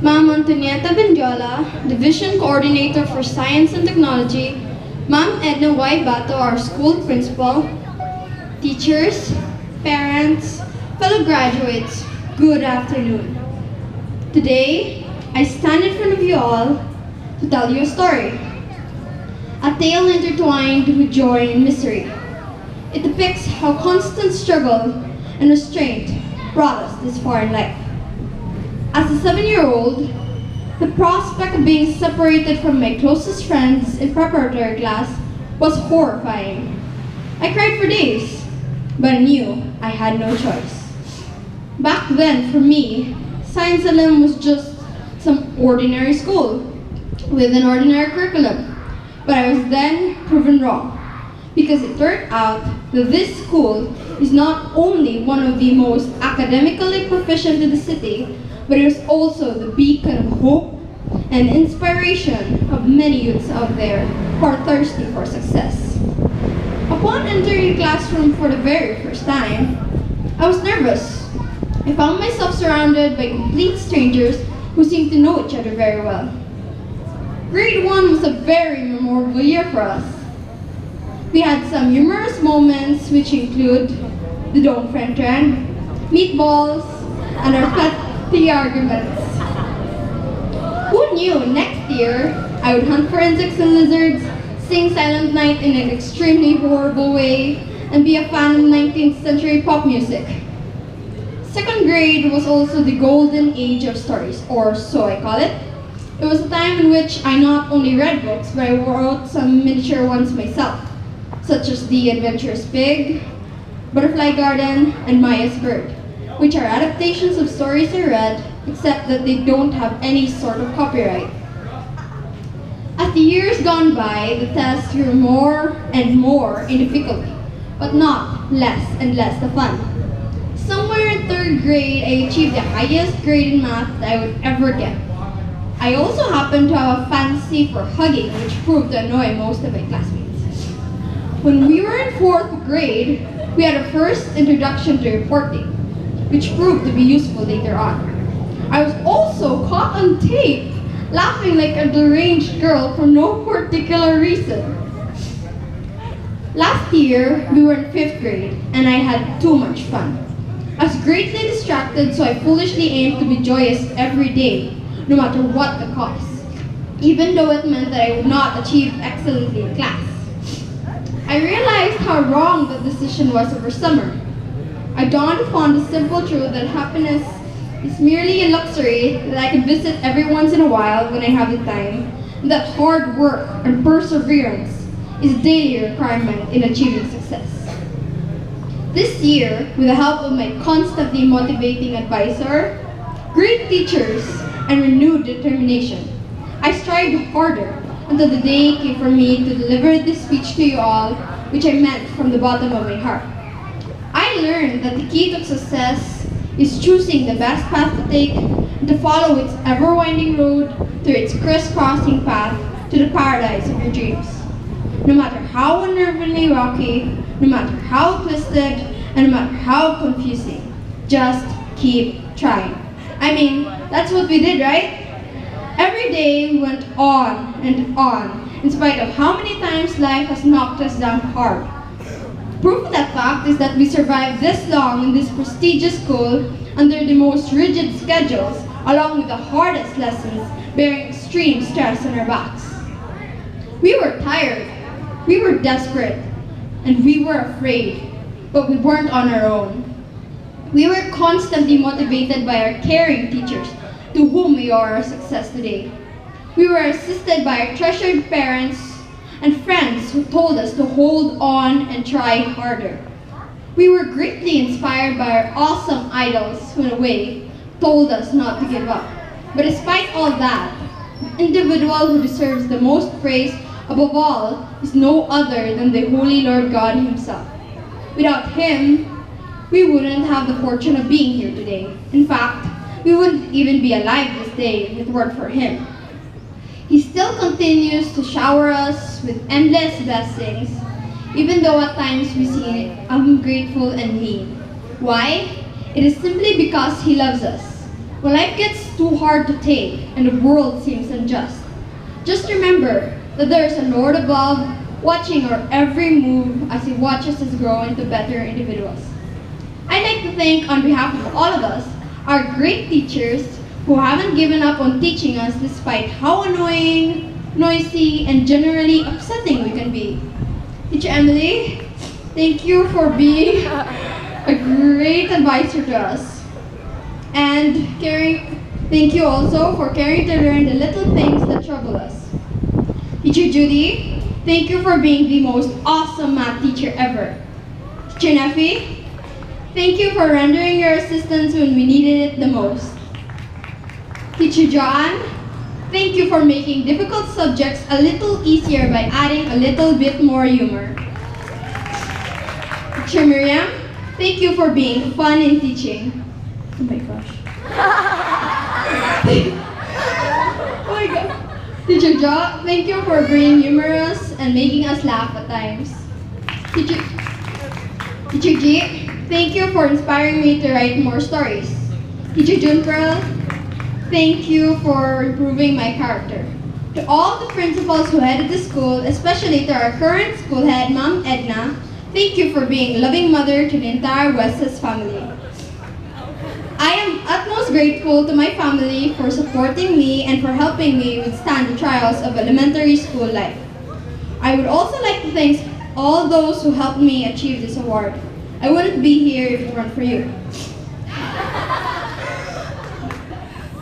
Ma'am Antonieta Benjola, Division Coordinator for Science and Technology, Ma'am Edna Y. Bato, our school principal, teachers, parents, fellow graduates, good afternoon. Today, I stand in front of you all to tell you a story. A tale intertwined with joy and misery. It depicts how constant struggle and restraint brought us this far in life. As a 7-year-old, the prospect of being separated from my closest friends in preparatory class was horrifying. I cried for days, but I knew I had no choice. Back then, for me, Science LM was just some ordinary school with an ordinary curriculum. But I was then proven wrong, because it turned out that this school is not only one of the most academically proficient in the city, but it was also the beacon of hope and inspiration of many youths out there who are thirsty for success. Upon entering the classroom for the very first time, I was nervous. I found myself surrounded by complete strangers who seemed to know each other very well. Grade 1 was a very memorable year for us. We had some humorous moments which include the Don't Friend Trend, meatballs, and our petty arguments. Who knew next year I would hunt for insects and lizards, sing Silent Night in an extremely horrible way, and be a fan of 19th century pop music. Second grade was also the golden age of stories, or so I call it. It was a time in which I not only read books, but I wrote some miniature ones myself, such as The Adventurous Pig, Butterfly Garden, and Maya's Bird, which are adaptations of stories I read, except that they don't have any sort of copyright. As the years gone by, the tests grew more and more in difficulty, but not less and less the fun. Somewhere in third grade, I achieved the highest grade in math that I would ever get. I also happened to have a fancy for hugging, which proved to annoy most of my classmates. When we were in fourth grade, we had a first introduction to reporting, which proved to be useful later on. I was also caught on tape, laughing like a deranged girl for no particular reason. Last year, we were in fifth grade, and I had too much fun. I was greatly distracted, so I foolishly aimed to be joyous every day, no matter what the cost, even though it meant that I would not achieve excellently in class. I realized how wrong that decision was over summer. I dawned upon the simple truth that happiness is merely a luxury that I can visit every once in a while when I have the time, and that hard work and perseverance is a daily requirement in achieving success. This year, with the help of my constantly motivating advisor, great teachers, and renewed determination, I strived harder until the day came for me to deliver this speech to you all, which I meant from the bottom of my heart. I learned that the key to success is choosing the best path to take and to follow its ever-winding road through its crisscrossing path to the paradise of your dreams. No matter how unnervingly rocky, no matter how twisted, and no matter how confusing, just keep trying. I mean, that's what we did, right? Every day we went on and on, in spite of how many times life has knocked us down hard. Proof of that fact is that we survived this long in this prestigious school under the most rigid schedules, along with the hardest lessons, bearing extreme stress on our backs. We were tired, we were desperate, and we were afraid, but we weren't on our own. We were constantly motivated by our caring teachers, to whom we owe our success today. We were assisted by our treasured parents and friends who told us to hold on and try harder. We were greatly inspired by our awesome idols who, in a way, told us not to give up. But despite all that, the individual who deserves the most praise above all is no other than the Holy Lord God Himself. Without Him, we wouldn't have the fortune of being here today. In fact, we wouldn't even be alive this day if it weren't for Him. He still continues to shower us with endless blessings, even though at times we seem ungrateful and mean. Why? It is simply because He loves us. when life gets too hard to take and the world seems unjust. Just remember that there is a Lord above watching our every move as He watches us grow into better individuals. I'd like to thank, on behalf of all of us, our great teachers who haven't given up on teaching us despite how annoying, noisy, and generally upsetting we can be. Teacher Emily, thank you for being a great advisor to us. And thank you also for caring to learn the little things that trouble us. Teacher Judy, thank you for being the most awesome math teacher ever. Teacher Neffy, thank you for rendering your assistance when we needed it the most. Teacher John, thank you for making difficult subjects a little easier by adding a little bit more humor. Teacher Miriam, thank you for being fun in teaching. Oh my gosh. Oh my god. Teacher Jo, thank you for being humorous and making us laugh at times. Teacher G, thank you for inspiring me to write more stories. Teacher Junpearl, thank you for improving my character. To all the principals who headed the school, especially to our current school head, Ma'am Edna, thank you for being a loving mother to the entire Wes's family. I am utmost grateful to my family for supporting me and for helping me withstand the trials of elementary school life. I would also like to thank all those who helped me achieve this award. I wouldn't be here if it weren't for you.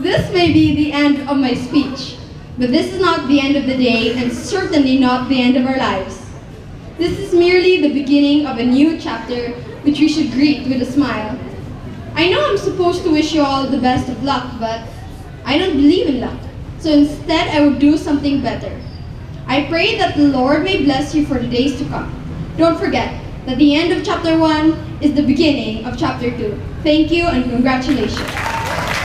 This may be the end of my speech, but this is not the end of the day and certainly not the end of our lives. This is merely the beginning of a new chapter which we should greet with a smile. I know I'm supposed to wish you all the best of luck, but I don't believe in luck. So instead, I will do something better. I pray that the Lord may bless you for the days to come. Don't forget that the end of chapter 1 is the beginning of chapter 2. Thank you and congratulations.